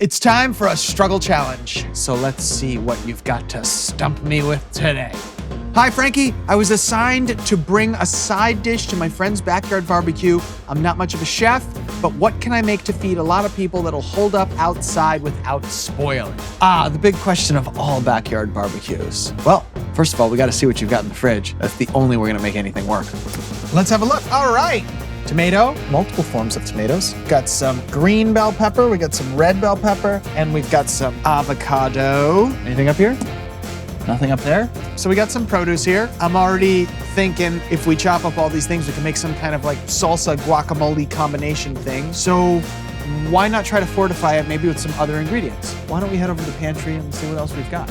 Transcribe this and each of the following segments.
It's time for a struggle challenge. So let's see what you've got to stump me with today. Hi, Frankie. I was assigned to bring a side dish to my friend's backyard barbecue. I'm not much of a chef, but what can I make to feed a lot of people that'll hold up outside without spoiling? The big question of all backyard barbecues. Well, first of all, we got to see what you've got in the fridge. That's the only way we're gonna make anything work. Let's have a look. All right. Tomato, multiple forms of tomatoes. Got some green bell pepper, we got some red bell pepper, and we've got some avocado. Anything up here? Nothing up there. So we got some produce here. I'm already thinking if we chop up all these things, we can make some kind of like salsa guacamole combination thing. So why not try to fortify it maybe with some other ingredients? Why don't we head over to the pantry and see what else we've got?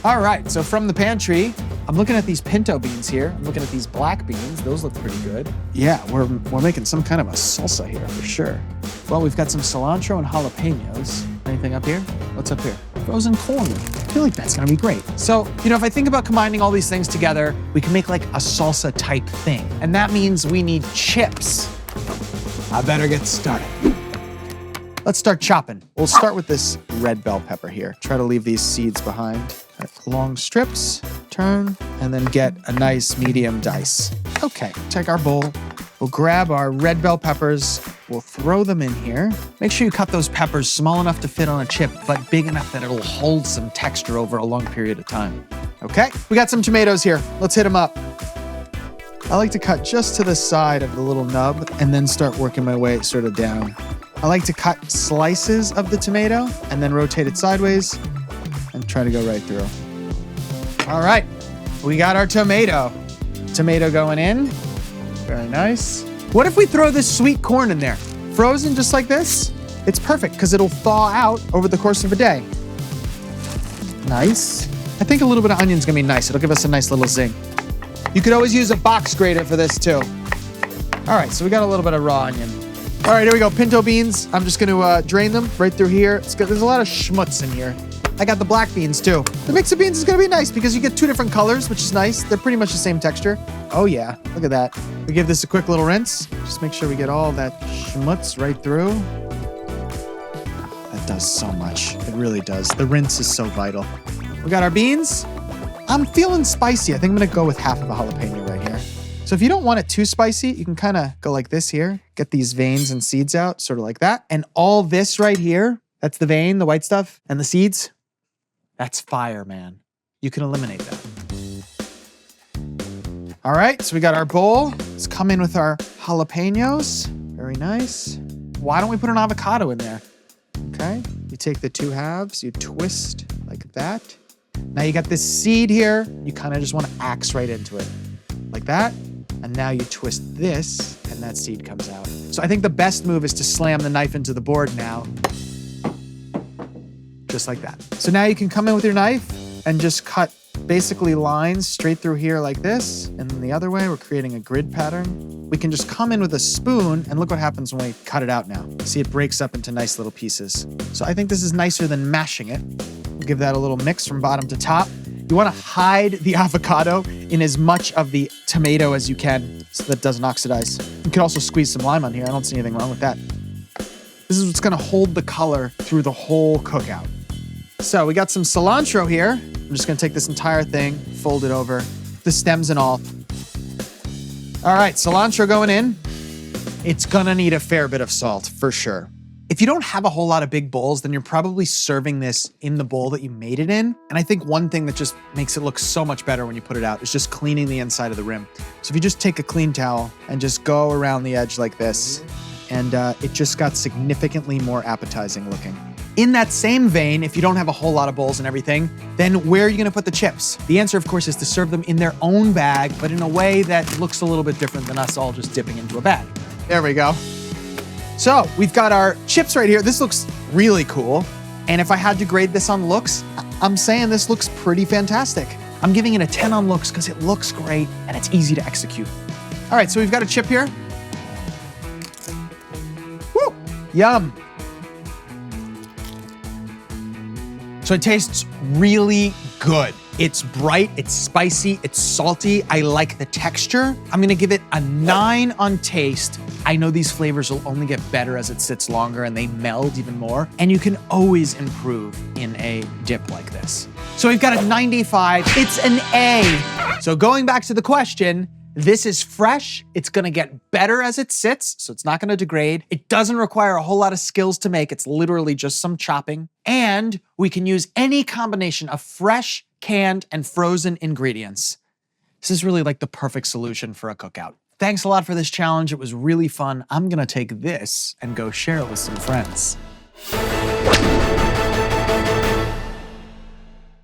All right, so from the pantry, I'm looking at these pinto beans here. I'm looking at these black beans. Those look pretty good. Yeah, we're making some kind of a salsa here for sure. Well, we've got some cilantro and jalapenos. Anything up here? What's up here? Frozen corn. I feel like that's gonna be great. So, if I think about combining all these things together, we can make like a salsa type thing. And that means we need chips. I better get started. Let's start chopping. We'll start with this red bell pepper here. Try to leave these seeds behind. Long strips, turn, and then get a nice medium dice. Okay, take our bowl. We'll grab our red bell peppers. We'll throw them in here. Make sure you cut those peppers small enough to fit on a chip, but big enough that it'll hold some texture over a long period of time. Okay, we got some tomatoes here. Let's hit them up. I like to cut just to the side of the little nub and then start working my way sort of down. I like to cut slices of the tomato and then rotate it sideways and try to go right through. All right, we got our tomato. Tomato going in, very nice. What if we throw this sweet corn in there? Frozen just like this? It's perfect because it'll thaw out over the course of a day. Nice. I think a little bit of onion's gonna be nice. It'll give us a nice little zing. You could always use a box grater for this too. All right, so we got a little bit of raw onion. All right, here we go, pinto beans. I'm just gonna drain them right through here. There's a lot of schmutz in here. I got the black beans too. The mix of beans is gonna be nice because you get two different colors, which is nice. They're pretty much the same texture. Oh yeah, look at that. We give this a quick little rinse. Just make sure we get all that schmutz right through. That does so much. It really does. The rinse is so vital. We got our beans. I'm feeling spicy. I think I'm gonna go with half of a jalapeno right here. So if you don't want it too spicy, you can kind of go like this here. Get these veins and seeds out, sort of like that. And all this right here, that's the vein, the white stuff, and the seeds. That's fire, man. You can eliminate that. All right, so we got our bowl. Let's come in with our jalapenos. Very nice. Why don't we put an avocado in there? Okay, you take the two halves, you twist like that. Now you got this seed here. You kind of just want to axe right into it, like that. And now you twist this, and that seed comes out. So I think the best move is to slam the knife into the board now. Just like that. So now you can come in with your knife and just cut basically lines straight through here like this. And then the other way, we're creating a grid pattern. We can just come in with a spoon and look what happens when we cut it out now. See, it breaks up into nice little pieces. So I think this is nicer than mashing it. We'll give that a little mix from bottom to top. You want to hide the avocado in as much of the tomato as you can so that it doesn't oxidize. You can also squeeze some lime on here. I don't see anything wrong with that. This is what's going to hold the color through the whole cookout. So we got some cilantro here. I'm just gonna take this entire thing, fold it over, the stems and all. All right, cilantro going in. It's gonna need a fair bit of salt, for sure. If you don't have a whole lot of big bowls, then you're probably serving this in the bowl that you made it in. And I think one thing that just makes it look so much better when you put it out is just cleaning the inside of the rim. So if you just take a clean towel and just go around the edge like this, and it just got significantly more appetizing looking. In that same vein, if you don't have a whole lot of bowls and everything, then where are you gonna put the chips? The answer, of course, is to serve them in their own bag, but in a way that looks a little bit different than us all just dipping into a bag. There we go. So we've got our chips right here. This looks really cool. And if I had to grade this on looks, I'm saying this looks pretty fantastic. I'm giving it a 10 on looks because it looks great and it's easy to execute. All right, so we've got a chip here. Woo, yum. So it tastes really good. It's bright, it's spicy, it's salty. I like the texture. I'm gonna give it a 9 on taste. I know these flavors will only get better as it sits longer and they meld even more. And you can always improve in a dip like this. So we've got a 95, it's an A. So going back to the question, this is fresh. It's gonna get better as it sits, so it's not gonna degrade. It doesn't require a whole lot of skills to make. It's literally just some chopping. And we can use any combination of fresh, canned, and frozen ingredients. This is really like the perfect solution for a cookout. Thanks a lot for this challenge. It was really fun. I'm gonna take this and go share it with some friends.